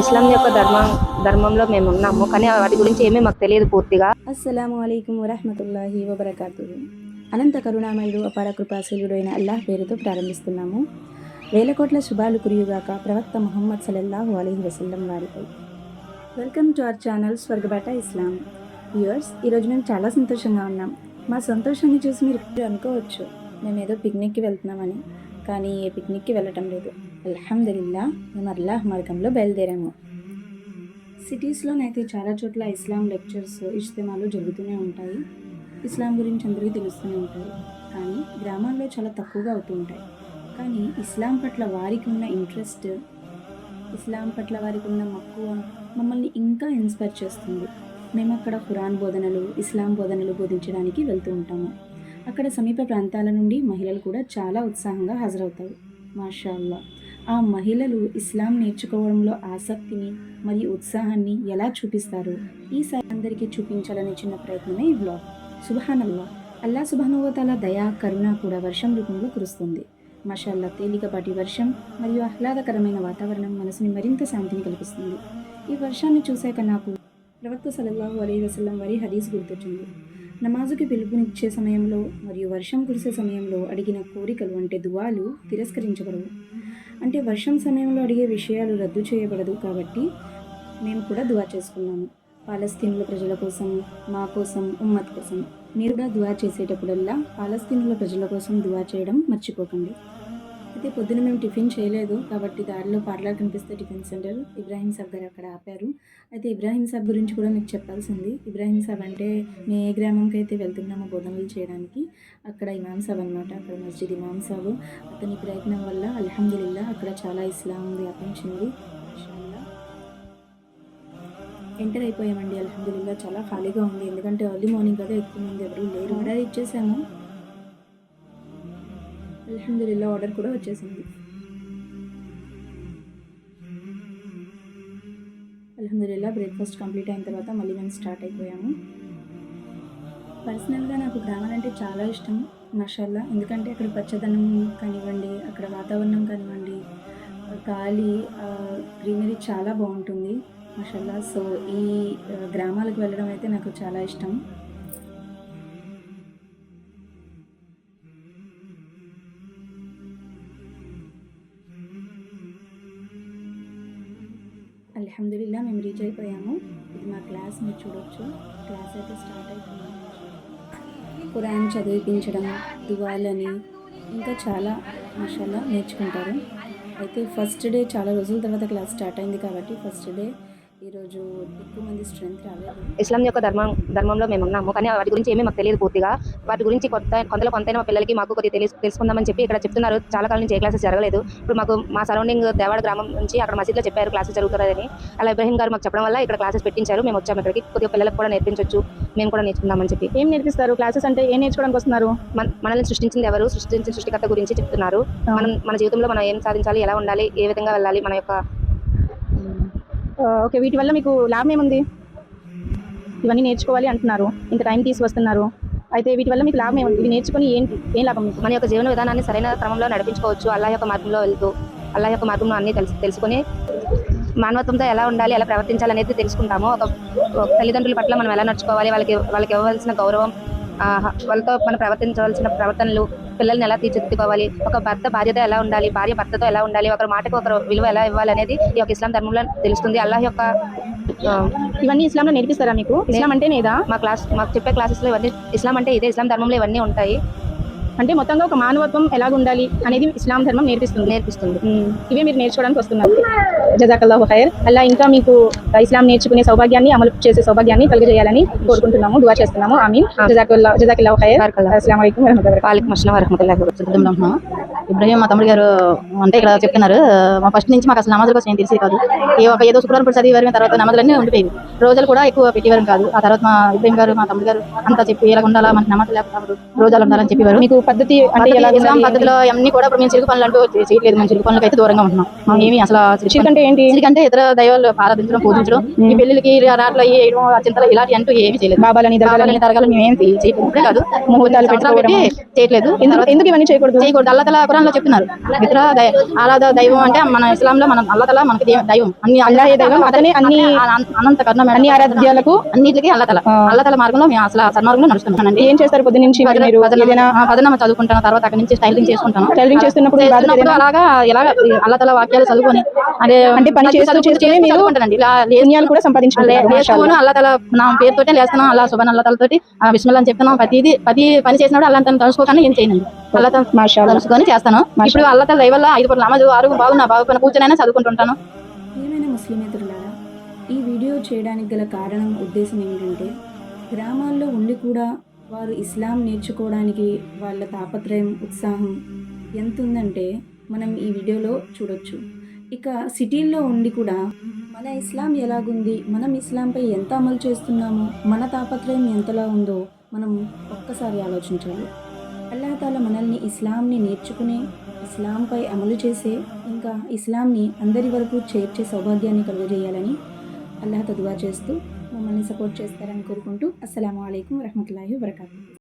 ఇస్లాం యొక్క ధర్మంలో మేము ఉన్నాము, కానీ వాటి గురించి ఏమీ మాకు తెలియదు పూర్తిగా. అస్సలాము అలైకుం వరహ్మతుల్లాహి వబరకాతుహు. అనంత కరుణామయుడు అపార కృపాశీలుడు అయిన అల్లాహ్ పేరుతో ప్రారంభిస్తున్నాము. వేల కోట్ల శుభాలు కురియుగాక ప్రవక్త ముహమ్మద్ సల్లల్లాహు అలైహి వసల్లం వారిపై. వెల్కమ్ టు అవర్ ఛానల్ స్వర్గబాట ఇస్లాం. వ్యూవర్స్, ఈరోజు మేము చాలా సంతోషంగా ఉన్నాం. మా సంతోషాన్ని చూసి మీరు అనుకోవచ్చు మేము ఏదో పిక్నిక్కి వెళ్తున్నామని, కానీ ఏ పిక్నిక్కి వెళ్ళటం లేదు. అల్హమ్దులిల్లా మేము అల్లాహ్ మార్గంలో బయలుదేరాము. సిటీస్లోనైతే చాలా చోట్ల ఇస్లాం లెక్చర్స్, ఇజ్తిమాలు జరుగుతూనే ఉంటాయి. ఇస్లాం గురించి అందరికీ తెలుస్తూనే ఉంటాయి. కానీ గ్రామాల్లో చాలా తక్కువగా అవుతూ ఉంటాయి. కానీ ఇస్లాం పట్ల వారికి ఉన్న ఇంట్రెస్ట్, ఇస్లాం పట్ల వారికి ఉన్న మక్కువ మమ్మల్ని ఇంకా ఇన్స్పైర్ చేస్తుంది. మేము అక్కడ ఖురాన్ బోధనలు, ఇస్లాం బోధనలు బోధించడానికి వెళ్తూ ఉంటాము. అక్కడ సమీప ప్రాంతాల నుండి మహిళలు కూడా చాలా ఉత్సాహంగా హాజరవుతారు. మాషా అల్లా. ఆ మహిళలు ఇస్లాం నేర్చుకోవడంలో ఆసక్తిని మరియు ఉత్సాహాన్ని ఎలా చూపిస్తారో ఈసారి అందరికీ చూపించాలనే చిన్న ప్రయత్నమే ఈ వ్లాగ్. సుబ్హానల్లా. అల్లా సుబ్హానహు వ తఆలా దయా, కరుణ కూడా వర్షం రూపంలో కురుస్తుంది. మాషాల్లా. తేలికపాటి వర్షం మరియు ఆహ్లాదకరమైన వాతావరణం మనసుని మరింత శాంతిని కల్పిస్తుంది. ఈ వర్షాన్ని చూశాక నాకు ప్రవక్త సల్లల్లాహు అలైహి వసల్లం వారి హదీస్ గుర్తొచ్చింది. నమాజుకి పిలుపునిచ్చే సమయంలో మరియు వర్షం కురిసే సమయంలో అడిగిన కోరికలు అంటే దువాలు తిరస్కరించబడవు. అంటే వర్షం సమయంలో అడిగే విషయాలు రద్దు చేయబడదు. కాబట్టి మేము కూడా దువా చేసుకున్నాము. పాలస్తీనుల ప్రజల కోసం, మా కోసం, ఉమ్మత్ కోసం. మీరు కూడా దువా చేసేటప్పుడల్లా పాలస్తీనుల ప్రజల కోసం దువా చేయడం మర్చిపోకండి. అయితే పొద్దున మేము టిఫిన్ చేయలేదు కాబట్టి దారిలో పార్లర్ కనిపిస్తే టిఫిన్ సెంటర్ ఇబ్రాహీం సాబ్ గారు అక్కడ ఆపారు. అయితే ఇబ్రాహీం సాబ్ గురించి కూడా మీకు చెప్పాల్సింది. ఇబ్రాహీం సాబ్ అంటే మేము ఏ గ్రామంకి అయితే వెళ్తున్నామో బోధనలు చేయడానికి అక్కడ ఇమాం సాబ్ అనమాట. అక్కడ మస్జిద్ ఇమాం సాబ్. అతని ప్రయత్నం వల్ల అల్హమ్దులిల్లా అక్కడ చాలా ఇస్లాం వ్యాపించింది. ఎంటర్ అయిపోయామండి. అల్హమ్దులిల్లా చాలా ఖాళీగా ఉంది, ఎందుకంటే ఎర్లీ మార్నింగ్ కదా, ఎక్కువ మంది ఎవరు లేరు. ఆర్డర్ ఇచ్చేసాము. అల్హమ్దులిల్లా ఆర్డర్ కూడా వచ్చేసింది. అల్హమ్దులిల్లా బ్రేక్ఫాస్ట్ కంప్లీట్ అయిన తర్వాత మళ్ళీ మేము స్టార్ట్ అయిపోయాము. పర్సనల్గా నాకు గ్రామాలంటే చాలా ఇష్టం మాషాల్లా. ఎందుకంటే అక్కడ పచ్చదనం కానివ్వండి, అక్కడ వాతావరణం కానివ్వండి, గాలి, గ్రీనరీ చాలా బాగుంటుంది మాషాల్లా. సో ఈ గ్రామాలకు వెళ్ళడం అయితే నాకు చాలా ఇష్టం. అల్హమ్దులిల్లా మేము రీచ్ అయిపోయాము. ఇది మా క్లాస్, మీరు చూడొచ్చు. క్లాస్ అయితే స్టార్ట్ అయిపోయింది. ఖురాన్ చదివించడం, దువాలని ఇంకా చాలా మాషాల్లా నేర్చుకుంటారు. అయితే ఫస్ట్ డే చాలా రోజుల తర్వాత క్లాస్ స్టార్ట్ అయింది కాబట్టి ఫస్ట్ డే ఈరోజు ఎక్కువ మంది స్ట్రెంత్ రాలేదు. ఇస్లాం యొక్క ధర్మంలో మేము ఉన్నాము, కానీ వాటి గురించి ఏమీ మాకు తెలియదు పూర్తిగా. వాటి గురించి కొంతైనా మా పిల్లలకి మాకు కొద్దిగా తెలుసుకుందామని చెప్పి ఇక్కడ చెప్తున్నారు. చాలా కాలం నుంచి ఏ క్లాసెస్ జరగలేదు. ఇప్పుడు మాకు మా సరౌండింగ్ దేవాడ గ్రామం నుంచి అక్కడ మసీద్లో చెప్పారు క్లాసెస్ జరుగుతుందని. అలా ఇబ్రాహీం గారు మాకు చెప్పడం వల్ల ఇక్కడ క్లాసెస్ పెట్టించారు. మేము వచ్చాము ఇక్కడికి. కొద్దిగా పిల్లలకు కూడా నేర్పించవచ్చు, మేము కూడా నేర్చుకుందామని చెప్పి. ఏం నేర్పిస్తారు క్లాసెస్ అంటే? ఏం నేర్చుకోవడానికి వస్తున్నారు? మనల్ని సృష్టించింది ఎవరు, సృష్టించిన సృష్టికర్త గురించి చెప్తున్నారు. మన జీవితంలో మనం ఏం సాధించాలి, ఎలా ఉండాలి, ఏ విధంగా వెళ్ళాలి, మన యొక్క ఓకే. వీటి వల్ల మీకు లాభం ఏముంది? ఇవన్నీ నేర్చుకోవాలి అంటున్నారు, ఇంత టైం తీసి వస్తున్నారు. అయితే వీటి వల్ల మీకు లాభం ఏముంది? ఇవి నేర్చుకుని ఏం లాభం మీకు? మన యొక్క జీవన విధానాన్ని సరైన క్రమంలో నడిపించుకోవచ్చు. అల్లాహ్ యొక్క మార్గంలో వెళ్తూ అల్లాహ్ యొక్క మార్గంలో అన్నీ తెలుసుకుని మానవత్వంతో ఎలా ఉండాలి, ఎలా ప్రవర్తించాలి అనేది తెలుసుకుంటాము. ఒక తల్లిదండ్రుల పట్ల మనం ఎలా నడుచుకోవాలి, వాళ్ళకి ఇవ్వవలసిన గౌరవం, వాళ్ళతో మనం ప్రవర్తించవలసిన ప్రవర్తనలు, పిల్లల్ని ఎలా తీర్చిదిద్దుకోవాలి, ఒక భర్త భార్యతో ఎలా ఉండాలి, భార్య భర్తతో ఎలా ఉండాలి, ఒకరి మాటకు ఒకరు విలువ ఎలా ఇవ్వాలి అనేది ఈ యొక్క ఇస్లాం ధర్మంలో తెలుస్తుంది. అల్లాహ్ యొక్క ఇవన్నీ ఇస్లాంలో నేర్పిస్తారా మీకు? ఇస్లాం అంటే నేదా? మాకు చెప్పే క్లాసెస్లో ఇవన్నీ ఇస్లాం అంటే ఇదే, ఇస్లాం ధర్మంలో ఇవన్నీ ఉంటాయి. అంటే మొత్తంగా ఒక మానవత్వం ఎలాగ ఉండాలి అనేది ఇస్లాం ధర్మం నేర్పిస్తుంది. ఇవే మీరు నేర్చుకోవడానికి వస్తున్నారు. జజాకల్లాహు ఖైర్. అల్లా ఇంకా మీకు ఇస్లాం నేర్చుకునే సౌభాగ్యాన్ని, అమలు చేసే సౌభాగ్యాన్ని కలిగజేయాలని కోరుకుంటున్నాము, దువా చేస్తున్నాము. ఆమీన్. జజాకల్లాహు ఖైర్. అస్సలాము అలైకుం వరహ్మతుల్లాహి వబరకాతుహు. ఇబ్రాహీం మా తమ్ముడు గారు అంటే ఇక్కడ చెప్తున్నారు. మా ఫస్ట్ నుంచి మాకు అసలు నమాజుల కోసం ఏం తెలిసేది కాదు. ఏదో శుక్రవారం పూట చదివేవారు, తర్వాత నమాజులన్నీ ఉండిపోయేవి. రోజులు కూడా ఎక్కువ పెట్టేవారు కాదు. ఆ తర్వాత మా ఇబ్రాహీం గారు, మా తమ్ముడు గారు అంతా చెప్పి ఇలా ఉండాలా, మనకి నమాజులు లేకపోతే రోజులు ఉండాలని చెప్పేవారు. మీకు పద్ధతి అంటే ఎలా ఇస్లాం పద్ధతిలో అన్ని కూడా ఇప్పుడు మేము చిరుగు పనులు అంటూ చేయట్లేదు. మేము చిరుగు పనులకి అయితే దూరంగా ఉంటున్నాం. మేము ఏమి అసలు షిర్క్ అంటే ఏంటి? షిర్క్ అంటే ఇతర దైవాలు ఆరాధించడం, పూజించడం, ఈ పెళ్లికి రాట్లు వేయడం, చింతలు ఇలాంటి అంటూ ఏమి చేయలేదు. బాబాలని బాబాలని తరగాలని మేము ఏమి చేయట్లేదు. ఇప్పుడే కాదు, ముహూర్తాలు సంవత్సరాలు పెట్టి చేయట్లేదు. ఎందుకు ఇవన్నీ చేయకూడదు? అల్లా తల ఖురాన్ లో చెప్తున్నారు, ఇతర ఆరాధ దైవం అంటే మన ఇస్లాంలో మనం అల్లా తల మనకి దైవం, అన్ని అల్లాహే దైవం, అతనే అన్ని అనంత కర్ణ అన్ని ఆరాధ్యాలకు అన్నిటికీ అల్లా తల మార్గంలో మేము అసలు సన్మార్గంలో నడుస్తున్నాం. ఏం చేస్తారు పొద్దు నుంచి? మీరు ఏదైనా పదనామ చదువుకుంటాను, తర్వాత అక్కడి నుంచి టైలరింగ్ చేసుకుంటాను. టైలరింగ్ చేస్తున్నప్పుడు అలాగా ఇలా అల్లా తల వాక్యాలు చదువుకొని అంటే పని చేస్తూనే మీరు చదువుకుంటానండి. ఇలా పుణ్యాలు కూడా సంపాదించుకుంటారు. అల్లా తల నా పేరుతోటే లేస్తున్నాం, అల్లా సుబాన్ అల్లా తలతోటి బిస్మిల్లా అని చెప్తున్నాం. పది పని చేసినప్పుడు అల్లా తను తలుసుకోకుండా ఏం చేయనండి, అల్లా తలుసుకొని చేస్తాను. ఇప్పుడు అల్లా తల దయ వల్ల 5 పూట నమాజు 6 బాగున్నా బాగుపడిన కూర్చొనైనా చదువుకుంటుంటాను. ఏమైనా ముస్లిమేతరులారా, ఈ వీడియో చేయడానికి గల కారణం ఉద్దేశం ఏమిటంటే, గ్రామాల్లో ఉండి కూడా వారు ఇస్లాం నేర్చుకోవడానికి వాళ్ళ తాపత్రయం, ఉత్సాహం ఎంత ఉందంటే మనం ఈ వీడియోలో చూడొచ్చు. ఇక సిటీల్లో ఉండి కూడా మన ఇస్లాం ఎలాగుంది, మనం ఇస్లాంపై ఎంత అమలు చేస్తున్నామో, మన తాపత్రయం ఎంతలా ఉందో మనం ఒక్కసారి ఆలోచించాలి. అల్లాహ్ తాలా మనల్ని ఇస్లాంని నేర్చుకునే, ఇస్లాంపై అమలు చేసే, ఇంకా ఇస్లాంని అందరి వరకు చేర్చే సౌభాగ్యాన్ని కలుగజేయాలని అల్లాహ్తో దుఆ చేస్తూ మమ్మల్ని సపోర్ట్ చేస్తారని కోరుకుంటూ అస్సలాము అలైకుం వరహ్మతుల్లాహి వబరకాతుహు.